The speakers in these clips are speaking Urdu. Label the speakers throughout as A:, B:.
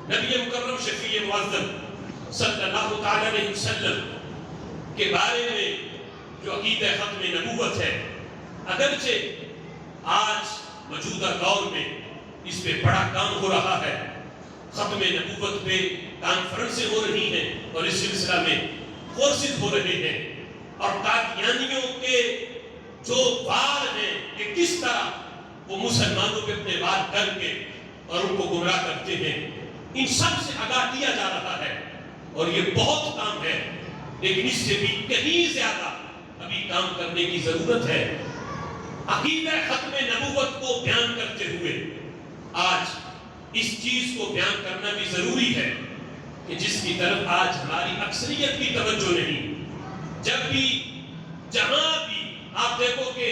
A: نبی مکرم شفیع معظم صلی اللہ تعالی علیہ وسلم کے بارے میں جو عقیدہ ختم نبوت ہے، اگرچہ آج موجودہ دور میں اس پہ بڑا کام ہو رہا ہے، ختم نبوت پہ کانفرنسیں ہو رہی ہیں اور اس سلسلہ میں کورسز ہو رہے ہیں، اور قادیانیوں کے جو وار ہیں کہ کس طرح وہ مسلمانوں پہ اپنے وار کر کے اور ان کو گمراہ کرتے ہیں، ان سب سے آگاہ کیا جا رہا ہے، اور یہ بہت کام ہے، لیکن اس سے بھی کہیں زیادہ ابھی کام کرنے کی ضرورت ہے۔ عقیدہ ختم نبوت کو بیان کرتے ہوئے آج اس چیز کو بیان کرنا بھی ضروری ہے کہ جس کی طرف آج ہماری اکثریت کی توجہ نہیں۔ جب بھی جہاں بھی آپ دیکھو کہ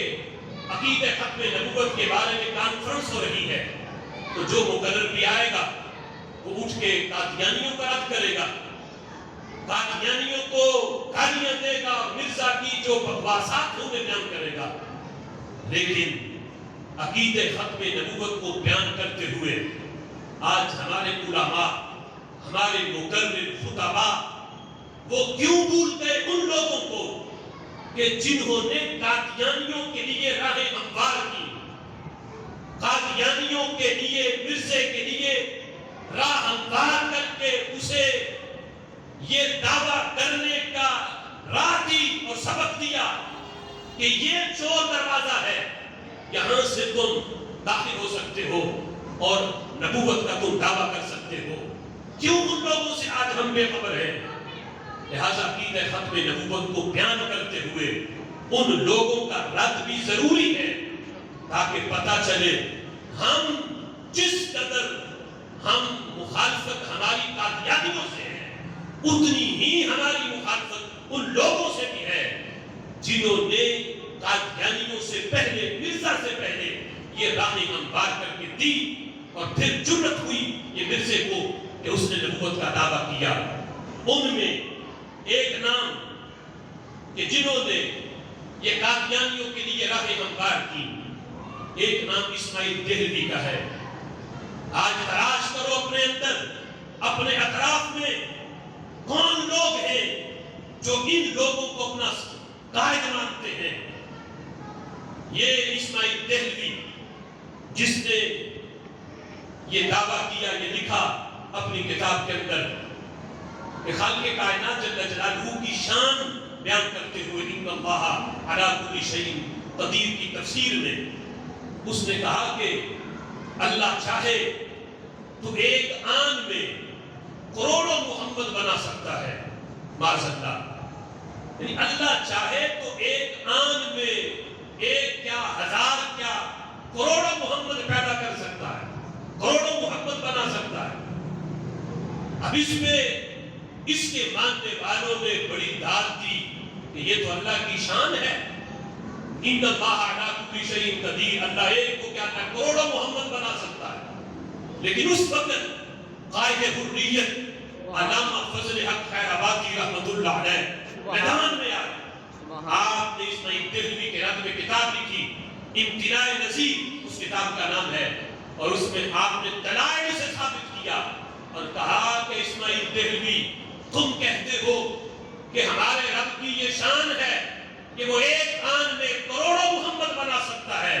A: عقیدہ ختم نبوت کے بارے میں کانفرنس ہو رہی ہے تو جو مقرر بھی آئے گا وہ اٹھ کے قادیانیوں کا رد کرے گا، قادیانیوں کو گالیاں دے گا، مرزا کی جو بکواسات انہیں بیان کرے گا، لیکن عقیدہ ختم نبوت کو بیان کرتے ہوئے آج ہمارے علماء، ہمارے مقرر خطباء وہ کیوں بھول گئے ان لوگوں کو کہ جنہوں نے قادیانیوں کے لیے راہ ہموار کی، قادیانیوں کے لیے، مرزے کے لیے راہ ہموار کر کے اسے یہ دعویٰ کرنے کا راہ دی اور سبق دیا کہ یہ چور دروازہ ہے، یہاں سے تم داخل ہو سکتے ہو اور نبوت کا تم دعویٰ کر سکتے ہو۔ کیوں ان لوگوں سے آج ہم بے خبر ہیں؟ لہذا عقیدہ ختم نبوت کو بیان کرتے ہوئے ان لوگوں کا رد بھی ضروری ہے تاکہ پتہ چلے ہم جس قدر ہم مخالفت ہماری قادیانیوں سے ہے اتنی ہی ہماری مخالفت ان لوگوں سے بھی ہے جنہوں نے قادیانیوں سے پہلے، مرزا سے پہلے یہ راہ ہموار کر کے دی اور پھر جرأت ہوئی یہ مرزے کو کہ اس نے نبوت کا دعویٰ کیا۔ ان میں ایک نام کہ جنہوں نے یہ قادیانیوں کے لیے راہ ہموار کی، ایک نام اسماعیل دہلوی کا ہے۔ آج تلاش کرو اپنے اندر، اپنے اطراف میں کون لوگ ہیں جو ان لوگوں کو اپنا قائد مانتے ہیں۔ یہ اسماعیل دہلوی جس نے یہ دعویٰ کیا، یہ لکھا اپنی کتاب کے اندر کہ خالق کائنات جل جلالہ کی شان بیان کرتے ہوئے ان اللہ علی کل شیء قدیر کی تفسیر میں اس نے کہا کہ اللہ چاہے تو ایک آن میں کروڑوں محمد بنا سکتا ہے، معاذ اللہ، یعنی اللہ چاہے تو ایک آن میں ایک کیا، ہزار کیا، کروڑوں محمد پیدا کر سکتا ہے، کروڑوں محمد بنا سکتا ہے۔ اب اس میں اس کے ماننے والوں نے بڑی داد دی کہ یہ تو اللہ کی شان ہے، ان اللہ علی کل شیء قدیر، اللہ ایک کو کیا ہے، کروڑوں محمد بنا سکتا ہے۔ لیکن اس وقت قائد حریت علامہ فضل حق خیر آبادی رحمت اللہ علیہ میدان میں آئے، آپ نے اسماعیل دہلوی کے رد میں کتاب لکھی، امتناع نظیر اس کتاب کا نام ہے، اور اس میں آپ نے دلائل سے ثابت کیا اور کہا کہ اسماعیل دہلوی تم کہتے ہو کہ ہمارے رب کی یہ شان ہے کہ وہ ایک آن میں کروڑوں محمد بنا سکتا ہے۔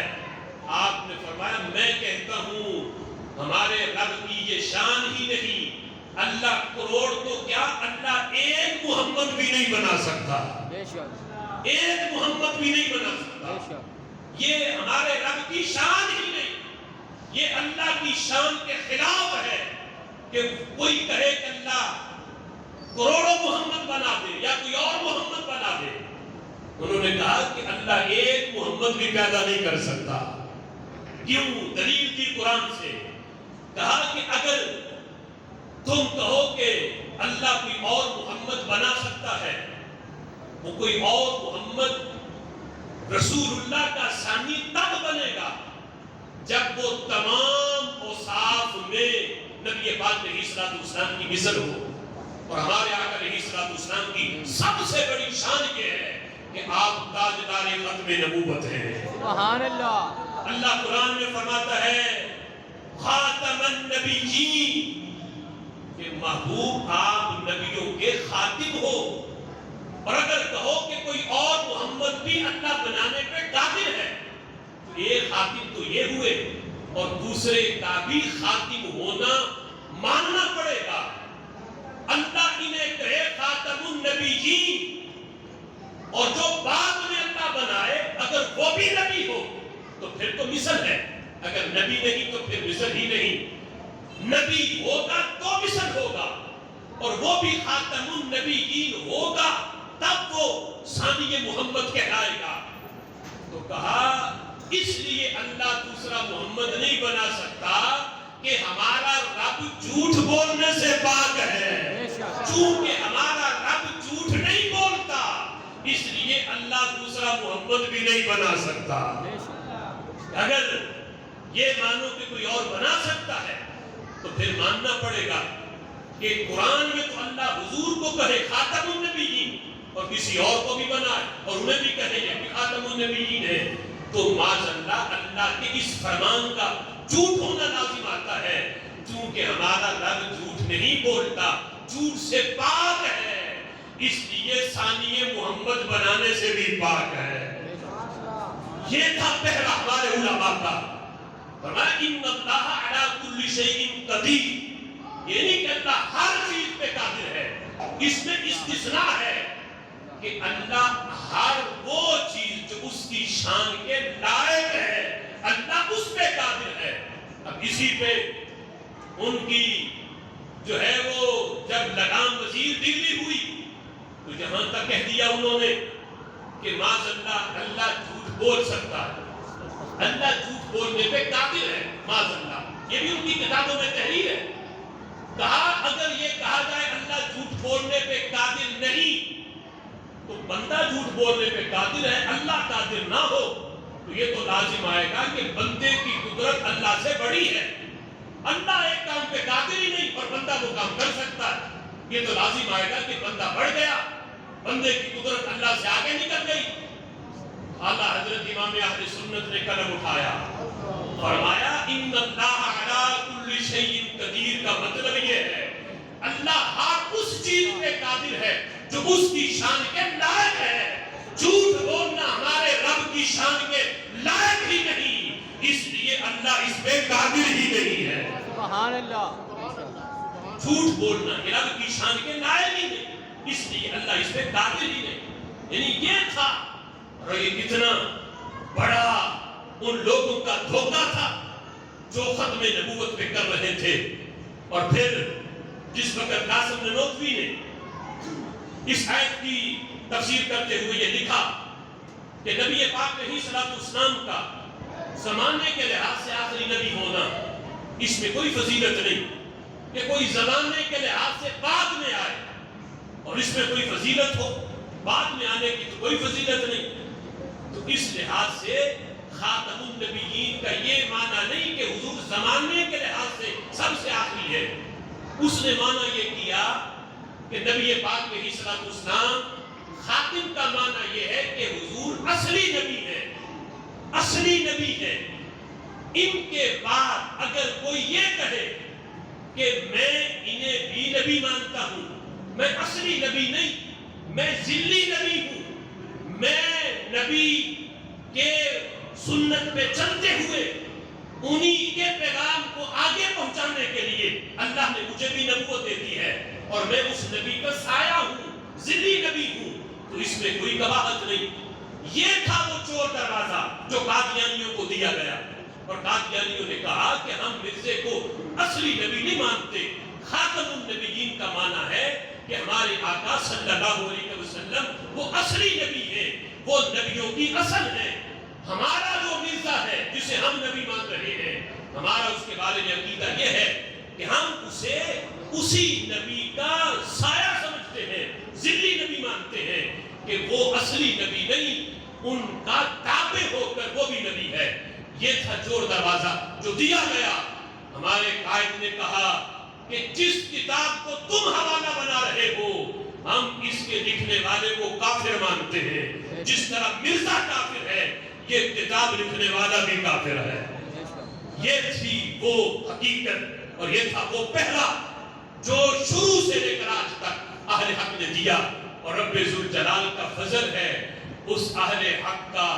A: آپ نے فرمایا میں کہتا ہوں ہمارے رب کی یہ شان ہی نہیں، اللہ کروڑ تو کیا، اللہ ایک محمد بھی نہیں بنا سکتا، ایک محمد بھی نہیں بنا سکتا۔ یہ ہمارے رب کی شان ہی نہیں، یہ اللہ کی شان کے خلاف ہے کہ کوئی کہے کہ اللہ کروڑوں محمد بنا دے یا کوئی اور محمد بنا دے۔ انہوں نے کہا کہ اللہ ایک محمد بھی پیدا نہیں کر سکتا۔ کیوں؟ دلیل دی قرآن سے، کہا کہ اگر تم کہو کہ اللہ کوئی اور محمد بنا سکتا ہے، وہ کوئی اور محمد رسول اللہ کا ثانی تب بنے گا جب وہ تمام اوصاف میں نبی پاک علیہ السلام کی مثل ہو، اور ہمارے آقا علیہ السلام کی سب سے بڑی شان یہ ہے کہ آپ تاجدار ختم نبوت ہیں۔
B: سبحان اللہ۔
A: اللہ قرآن میں فرماتا ہے خاتم النبیین، محبوب آپ نبیوں کے خاتم ہو، اور اگر کہو کہ کوئی اور محمد بھی اللہ بنانے پہ قادر ہے تو ایک خاتم تو یہ ہوئے اور دوسرے کا بھی خاتم ہونا ماننا پڑے گا۔ اللہ انہیں کہے خاتم النبیین، اور جو بعد میں اللہ بنائے اگر وہ بھی نبی ہو تو پھر تو مثل ہے، اگر نبی نہیں تو پھر مثل ہی نہیں۔ نبی ہوگا تو مثل ہوگا، اور وہ بھی خاتم النبیین ہوگا تب وہ ثانی محمد کہلائے گا۔ تو کہا اس لیے اللہ دوسرا محمد نہیں بنا سکتا کہ ہمارا رب جھوٹ بولنے سے پاک ہے، چونکہ ہمارا رب جھوٹ نہیں بولتا اس لیے اللہ دوسرا محمد بھی نہیں بنا سکتا۔ اگر یہ مانو کہ کوئی اور بنا سکتا ہے تو پھر ماننا پڑے گا کہ قرآن میں تو اللہ حضور کو کہے خاتم النبیین اور کسی اور کو بھی بنائے اور انہیں بھی کہے یہ بھی خاتم النبیین ہے، تو معاذ اللہ اللہ کے اس فرمان کا جھوٹ ہونا لازم آتا ہے، چونکہ ہمارا رب جھوٹ نہیں بولتا، جھوٹ سے پاک ہے، اس لیے ثانی محمد بنانے سے بھی پاک ہے۔ یہ تھا پہلا ہمارے علماء کا، فرمایا ان اللہ علی کل شیء قدیر، یہ نہیں کہ اللہ ہر چیز پہ قادر ہے، اس میں استثناء ہے کہ اللہ ہر وہ چیز جو اس کی شان کے لائق ہے اللہ اس پہ قادر ہے۔ اب اسی پہ ان کی جو ہے وہ جب لگام وزیر دلی ہوئی تو جہاں تک کہہ دیا انہوں نے کہ معاذ اللہ اللہ جھوٹ بول سکتا ہے، اللہ جھوٹ بولنے پہ قادر ہے، معاذ اللہ، یہ بھی ان کی کتابوں میں تحریر ہے۔ کہا اگر یہ کہا جائے اللہ جھوٹ بولنے پہ قادر نہیں تو بندہ جھوٹ بولنے پہ قادر ہے، اللہ قادر نہ ہو تو یہ تو لازم آئے گا کہ بندے کی قدرت اللہ سے بڑی ہے، اللہ ایک کام پہ قادر ہی نہیں اور بندہ وہ کام کر سکتا ہے، یہ تو لازم آئے گا کہ بندہ بڑھ گیا، بندے کی قدرت اللہ سے آگے نکل گئی۔ اعلیٰ حضرت امام اہل سنت نے قلم اٹھایا، فرمایا ان اللہ علی کل شیء قدیر کا مطلب یہ ہے اللہ ہر اس چیز پہ قادر ہے جو اس کی شان کے لائق ہے، جھوٹ بولنا ہمارے رب کی شان کے لائق ہی نہیں، اس لیے اللہ اس پہ قادر ہی نہیں ہے۔
B: سبحان اللہ،
A: جھوٹ بولنا یہ رب کی شان کے لائق ہی نہیں، اس لیے اللہ اس پہ قادر ہی نہیں۔ یعنی یہ تھا، اور یہ کتنا بڑا ان لوگوں کا دھوکہ تھا جو ختم نبوت پہ کر رہے تھے۔ اور پھر جس وقت قاسم نانوتوی نے اس آیت کی تفسیر کرتے ہوئے یہ لکھا کہ نبی پاک علیہ السلام کا زمانے کے لحاظ سے آخری نبی ہونا اس میں کوئی فضیلت نہیں، کہ کوئی زمانے کے لحاظ سے بعد میں آئے اور اس میں کوئی فضیلت ہو، بعد میں آنے کی تو کوئی فضیلت نہیں۔ تو اس لحاظ سے خاتم النبیین کا یہ معنی نہیں کہ حضور زمانے کے لحاظ سے سب سے آخری ہے، اس نے معنی یہ کیا کہ نبی پاک علیہ السلام خاتم کا معنی یہ ہے کہ حضور اصلی نبی ہے، اصلی نبی ہے۔ ان کے بعد اگر کوئی یہ کہے کہ میں انہیں بھی نبی مانتا ہوں، میں اصلی نبی نہیں، میں ذلی نبی ہوں، میں نبی کے سنت پہ چلتے ہوئے انہی کے پیغام کو آگے پہنچانے کے لیے اللہ نے مجھے بھی نبوت دے دی ہے اور میں اس نبی کا سایہ ہوں، ذلی نبی ہوں، تو اس میں کوئی گواہت نہیں۔ یہ تھا وہ چور دروازہ جو قادیانیوں کو دیا گیا، اور قادیانیوں نے کہا کہ ہم مرزے کو اصلی نبی نہیں مانتے۔ خاتم النبیین کا معنی ہے کہ ہمارے آقا صلی اللہ علیہ وسلم وہ اصلی نبی ہے، وہ نبیوں کی اصل ہے۔ ہمارا جو مرزا ہے جسے ہم نبی مان رہے ہیں، ہمارا اس کے بارے میں عقیدہ یہ ہے کہ ہم اسے اسی نبی کا سایہ سمجھتے ہیں، ذلی نبی مانتے ہیں، کہ وہ اصلی نبی نہیں، ان کا تابع ہو کر وہ بھی نبی ہے۔ یہ تھا چور دروازہ جو دیا گیا۔ ہمارے قائد نے کہا کہ جس کتاب کو تم حوالہ بنا رہے ہو ہم اس کے لکھنے والے کو کافر مانتے ہیں، جس طرح مرزا کافر ہے یہ کتاب لکھنے والا بھی کافر ہے۔ یہ تھی وہ حقیقت اور یہ تھا وہ پہلا جو شروع سے لے کر آج تک اہل حق نے دیا، اور رب ذوالجلال کا فضل ہے اس اہل حق کا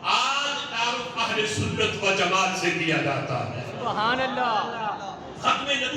A: آج تعارف اہل سنت و جماعت سے کیا جاتا ہے۔
B: سبحان اللہ۔
A: ختم نبوت